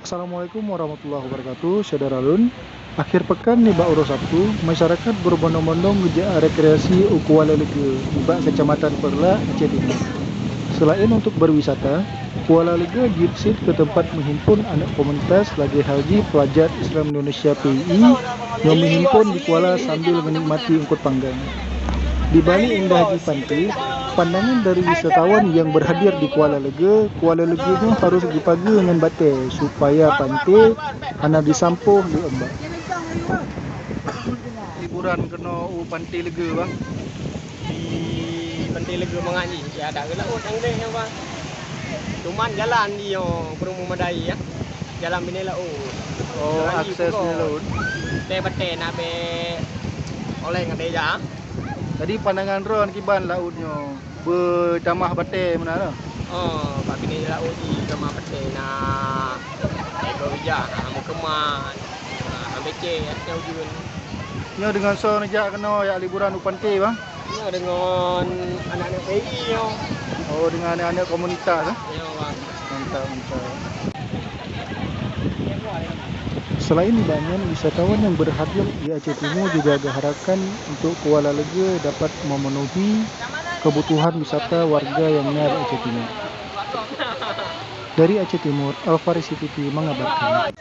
Assalamualaikum warahmatullahi wabarakatuh, Saudara Lun. Akhir pekan ni Uro Sabtu, masyarakat berbondong-bondong ngejak rekreasi Kuala Lega di Kecamatan Perla, Aceh Timur. Selain untuk berwisata, Kuala Lega gipsit ke tempat menghimpun anak komunitas lagi haji pelajar Islam Indonesia PII yang menghimpun di Kuala sambil menikmati ungkut panggang. Di balik indah di pantai, pandangan dari wisatawan yang berhadir di Kuala Lega nya harus dipaga dengan batai supaya pantai hanya disampuh di ombak. Liburan kena pantai Lega bang. Di pantai Lega Mangat ni ya ada ke laut angin bang. Cuman jalan dia kurang memadai ya. Jalan bini laut. Oh, akses bini laut. Batai nak be oleh ngadai ja. Tadi pandangan ron kiban lautnya bertamah batai mana lah? Oh, pak bini laut di kamar batai nak bekerja, nak keman, ambil cek, jauh juga. Nya dengan so nejak kena ya liburan di pantai bang? Ya dengan anak-anak PI yo. Oh, dengan anak-anak komunitas eh? Ya bang. Mantap. Selain di Banyan, wisatawan yang berhadir di Aceh Timur juga diharapkan untuk Kuala Lega dapat memenuhi kebutuhan wisata warga yang ada di Aceh Timur. Dari Aceh Timur, Alfaris TV mengabarkan.